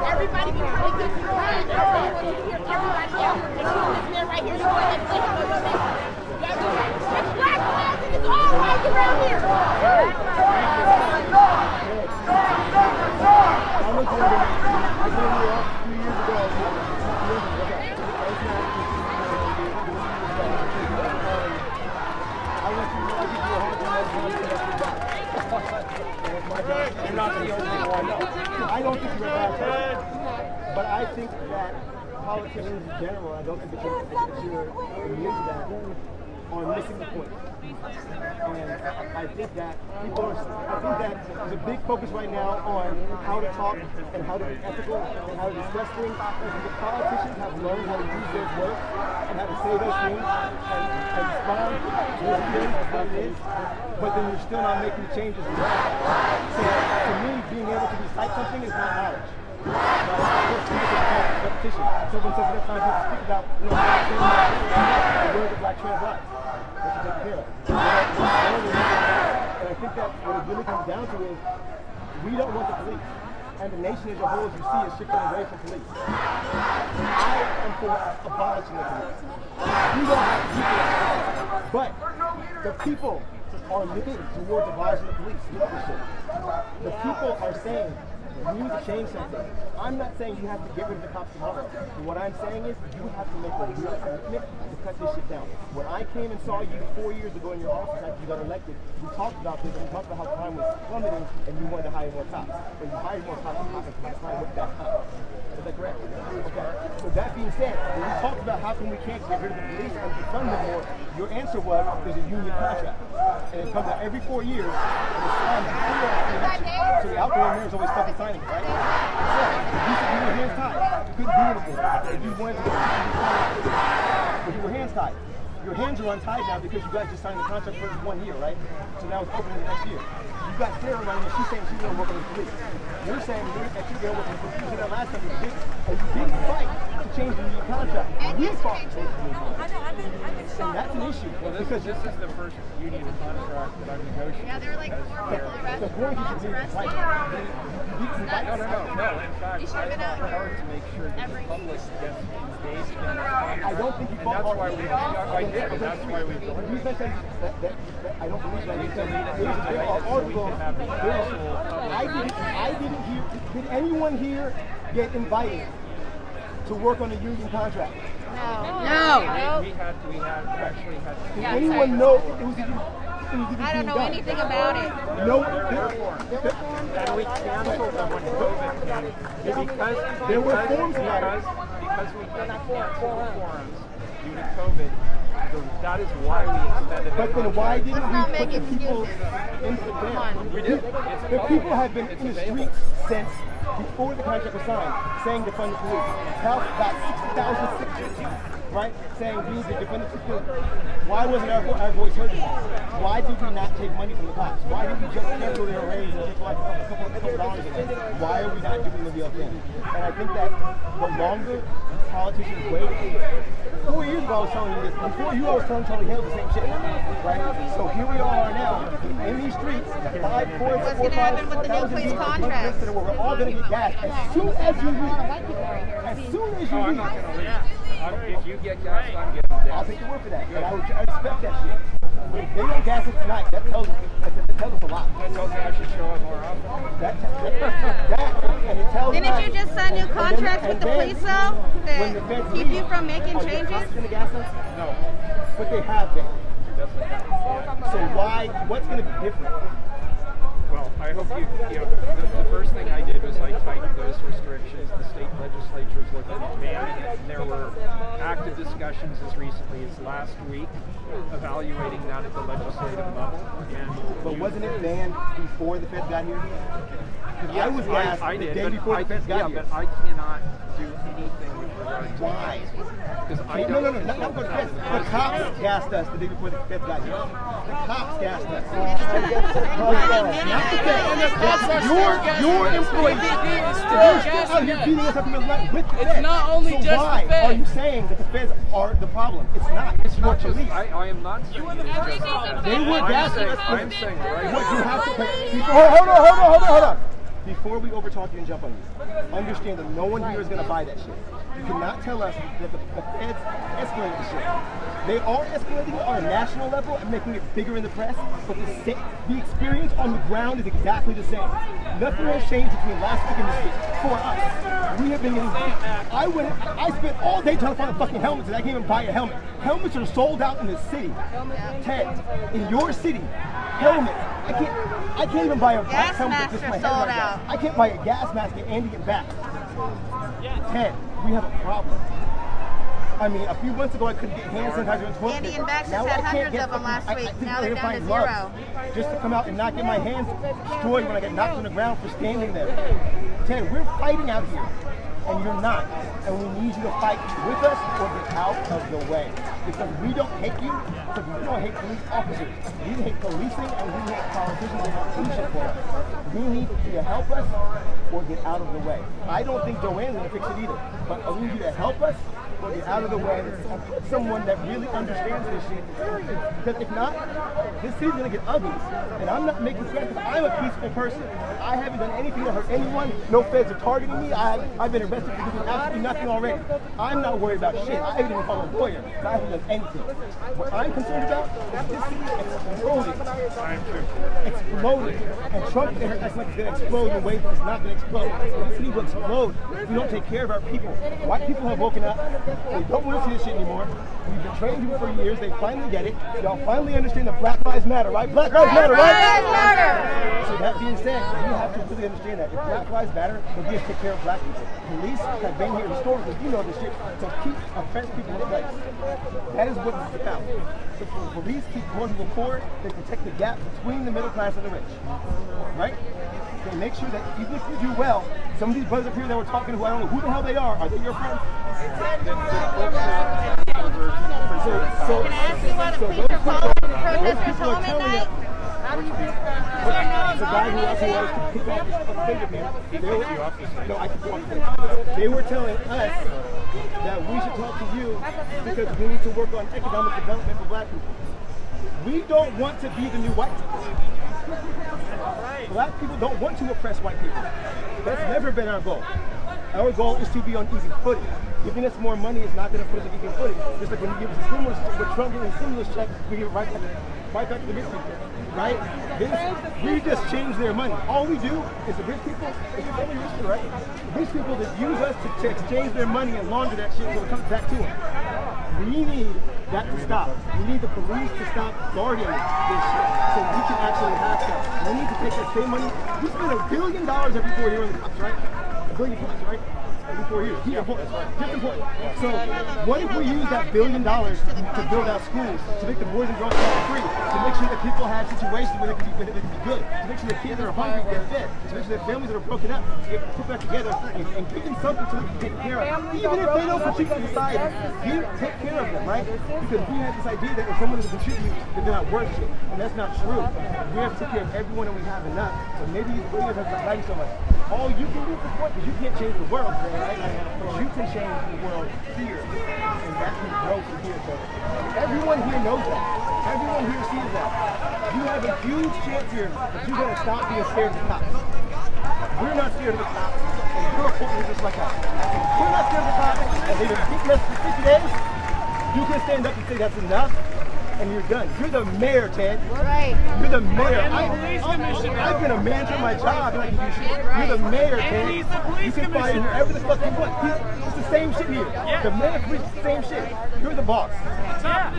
Everybody be really good to you. I really want you to hear everybody else. And you this man right here, you go ahead and play for your mission. It's black flags and it's all white around here. You're not the only one. I don't think you're a bad person, but I think that politicians in general, I don't think that you're immune to that, are missing the point. And I think that there's a big focus right now on how to talk and how to be ethical and how to discuss things. I think the politicians have learned how to use their words and how to say those things and respond to what it is, but then you're still not making the changes. So to me, being able to recite something is not knowledge. Repetition. So when sometimes people speak about, the word of Black trans lives, which is taken care of. And I think that what it really comes down to is we don't want the police. And the nation as a whole, as you see, is shifting away from police. I am for abolishing the police. We don't have to keep it. But the people are moving towards abolishing the police. The people are saying, we need to change something. I'm not saying you have to get rid of the cops tomorrow. But what I'm saying is you have to make a real commitment to cut this shit down. When I came and saw you 4 years ago in your office after you got elected, we talked about this and we talked about how crime was plummeting and you wanted to hire more cops. But you hired more cops and crime went back up. Is that correct? Okay. So that being said, when we talked about how come we can't get rid of the police and defund them more, your answer was there's a union contract. And it comes out every 4 years and it's signed before the election. So the outgoing mayor is always fucking signing it, right? So you said you were hands tied. You couldn't do anything. If you wanted to get but you were hands tied. Your hands are untied now because you guys just signed the contract for 1 year, right? So now it's open in the next year. You got Sarah running and she's saying she's going to work on the police. You're saying that you're going to work on the police. You said that last time you did, and you didn't fight to change the union contract. We fought to change the union contract. And that's an issue. Well, this is the first union contract that I've negotiated. Yeah, there were like 4 people arrested. The point is you didn't fight. No. In fact, I fought hard to make sure that the public gets engaged in this contract. I don't think you fought hard. I did, and that's why we The reason I said that I don't believe that because there are articles. I didn't hear. Did anyone here get invited to work on a union contract? No. We actually had. Did anyone know it was even I don't know anything about it. No. And we canceled them when COVID came. There were forms about it. Because we couldn't cancel the forums due to COVID, That is why we extended. But then why didn't Let's not we put make the people excuses. into the Come ban? on. We did. The people have been in the streets since before the contract was signed, saying defund the police. Health got 60,000 signatures, right? Saying we need to defund the police. Why wasn't our voice heard? Why did we not take money from the cops? Why did we just cancel their raise and take like a couple dollars in it? Why are we not doing the real thing? And I think that the longer politicians wait, 4 years ago I was telling you this. Before you, I was telling Charlie Hale the same shit, right? So here we are now in these streets, 5, 4, 4,000 people contract. Where we're all going to get gas as soon as you leave. As soon as you leave. If you get gas, I'm getting gas. I'll take your word for that. And I respect that shit. If they don't gas us tonight, that tells us a lot. That tells me I should show up more often. That and it tells Didn't you just sign new contracts with the police though when the to feds keep leave, you from making are the changes? cops gonna gas us? No. But they have been. So what's going to be different? Well, I hope the first thing I did was I tightened those restrictions. The state legislatures looked at banning it, and there were active discussions as recently as last week evaluating that at the legislative level. But wasn't it banned before the feds got here? Yes, I was gassed the day before the feds got here. Yeah, but I cannot do anything with regard to why? Because I no, not the feds. The cops gassed us the day before the feds got here. The cops gassed us. Not the feds. Your employees. You're still out here beating us up in the leg with the feds. It's not only so just why the feds. are you saying that the feds are the problem? It's not. It's your police. I am not saying They were gassing us. I'm saying right what you have to pay. Hold on. Before we overtalk you and jump on you, understand that no one here is going to buy that shit. You cannot tell us that the feds escalated the shit. They are escalating it on a national level and making it bigger in the press, but the experience on the ground is exactly the same. Nothing has changed between last week and this week for us. We have been getting I spent all day trying to find fucking helmets and I can't even buy a helmet. Helmets are sold out in the city. Ted, in your city, helmets. I can't even buy a black helmet that fits my head like that. I can't buy a gas mask at Andy and back. Ted, we have a problem. I mean, a few months ago I couldn't get hand sanitizer and toilet paper. Andy and Bax Now just I had can't hundreds get of them last week. Now they're down to gloves 0. Just to come out and not get my hands destroyed when I get knocked on the ground for standing there. Ted, we're fighting out here, and you're not. And we need you to fight with us or get out of the way. Because we don't hate you, because we don't hate police officers. We hate policing and we hate politicians and politicians for us. We need you to help us or get out of the way. I don't think Joanne's going to fix it either, but I need you to help us or get out of the way and put someone that really understands this shit. Because if not, this city's going to get ugly. And I'm not making threats because I'm a peaceful person. I haven't done anything to hurt anyone. No feds are targeting me. I've been arrested for doing absolutely nothing already. I'm not worried about shit. I haven't even called a lawyer. I haven't done anything. What I'm concerned about is this city exploding. And Trump acts like it's going to explode in ways that it's not going to explode. This city will explode if we don't take care of our people. White people have woken up. They don't want to see this shit anymore. We've been training people for years. They finally get it. Y'all finally understand that Black Lives Matter, right? Black Lives Matter, right? So that being said, you have to really understand that. If Black Lives Matter, then we have to take care of black people. Police have been here historically. You know this shit. To keep oppressed people in place. That is what this is about. So the police keep more people poor. They protect the gap between the middle class and the rich. Right? They make sure that even if you do well, some of these brothers up here that we're talking to, I don't know who the hell they are they your friends? Can I ask you what, please, you're following the protesters home at night? The guy who was to kick off a fingerprint, they were telling us that we should talk to you because we need to work on economic development for black people. We don't want to be the new white people. Black people don't want to oppress white people. That's never been our goal. Our goal is to be on equal footing. Giving us more money is not going to put us on equal footing. Just like when you give us a stimulus, with Trump giving a stimulus check, we give it right back to the rich people. Right? We just change their money. All we do is the rich people, it's only rich people, right? The rich people that use us to exchange their money and launder that shit so it comes back to them. We need that to stop. We need the police to stop guarding this shit so we can actually have stuff. We need to take that same money. We spend $1 billion every 4 years on the cops, right? $1 billion cops, right? Before you. Just important. Just important. So what if we use that $1 billion to build out schools, to make the boys and girls free, to make sure that people have situations where they can be good, to make sure that kids that are hungry get fed, to make sure that families that are broken up get put back together and give them something to take care of. Even if they don't contribute to society, you take care of them, right? Because we have this idea that if someone doesn't contribute, that they're not worth shit. And that's not true. We have to take care of everyone and we have enough. So maybe you guys have to like so much. All you can do at this point, because you can't change the world, right? But you can change the world here. And that can grow from here. So everyone here knows that. Everyone here sees that. You have a huge chance here that you're going to stop being scared of the cops. We're not scared of the cops. And you're important just like us. We're not scared of the cops. And they've been beating us for 50 days. You can stand up and say that's enough. And you're done. You're the mayor, Ted. Right. You're the mayor. I've been a manager in my job. And I can do shit. You're the mayor, Ted. You can fire whoever the fuck you want. It's the same shit here. The mayor is the same shit. You're the boss.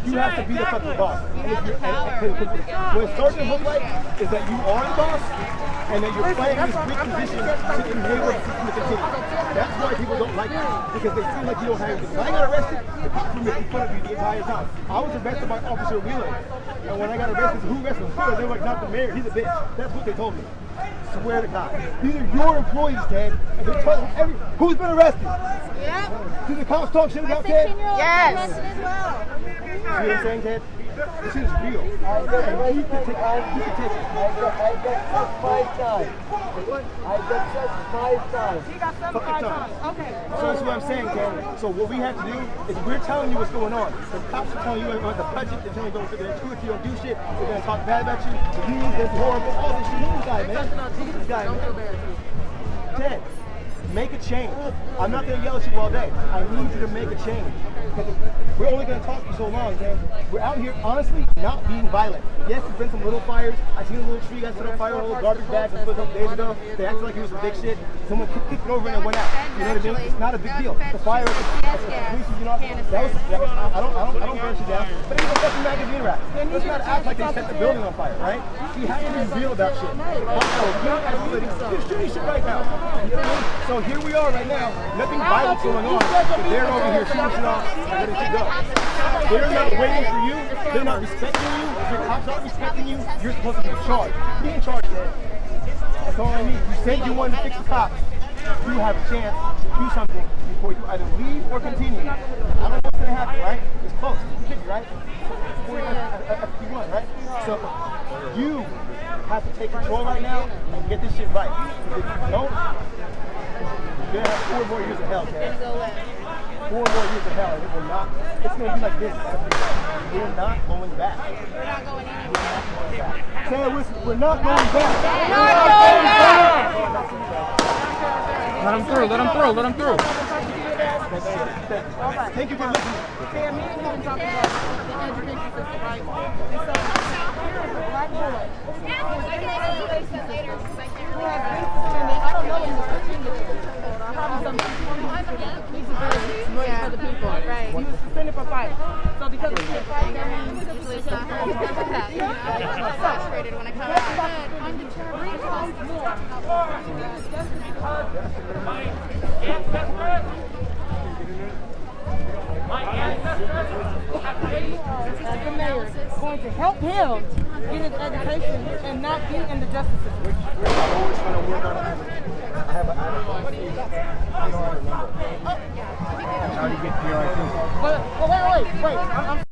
You have to be the fucking boss. And if what it's starting to look like is that you are the boss and that you're playing this big position to enable the system to continue. That's why people don't like you. Because they feel like you don't have anything. When I got arrested, the cops were making fun of me the entire time. I was arrested by Officer Wheeler. And when I got arrested, who arrested him? They were like, not the mayor, he's a bitch. That's what they told me. Swear to God. These are your employees, Ted. And they're telling who's been arrested? Yeah. Do the cops talk shit about Ted? Yes. See what I'm saying, Ted? This is real. And you can take it. I got sucked 5 times. I got sucked 5 times. He got sucked 5 times. Okay. So that's what I'm saying, Ted. So what we have to do is we're telling you what's going on. The cops are telling you about the budget. They're telling you what they're going to do if you don't do shit. They're going to talk bad about you. The news is horrible. All this shit. Look at this guy, man. Look at this guy, man. Ted, make a change. I'm not going to yell at you all day. I need you to make a change. We're only going to talk for so long, man. We're out here, honestly, not being violent. Yes, there's been some little fires. I seen a little tree got set on fire, a little garbage bag that was put up days ago. They acted like it was a big shit. Someone kicked it over and it went out. You know what I mean? It's not a big deal. The fire at the police, you know, I don't burn shit down. But it was a fucking magazine rack. Let's not act like they set the building on fire, right? You have to be real about shit. You're shooting shit right now. You know what I mean? So here we are right now. Nothing violent going on. But they're over here shooting shit off and letting shit go. They're not waiting for you. They're not respecting you. Your cops aren't respecting you. You're supposed to be in charge. Be in charge, man. That's all I need. You said you wanted to fix the cops. You have a chance to do something before you either leave or continue. I don't know what's going to happen, right? It's close. It's 50, right? 51, right? So you have to take control right now and get this shit right. Because if you don't, you're going to have 4 more years of hell, man. 4 more years of hell, and it will not. It's going to be like this. We're not going back. We're not going anywhere. Say it with me. We're not going back. We're not going back. Let him through. Let him through. Let him through. Thank you for listening. Sam, me and you been talking about the education system, right? And so, here is a black boy. I don't know what he's suspended for. Probably some he's very annoying for the people. Right. He was suspended for fighting. So because of the fight, that means usually it's not I'm frustrated when I come out. I'm determined. As the mayor is going to help him get his education and not be in the justice system. We're always trying to work on it. I have a I don't remember. How do you get here? Wait.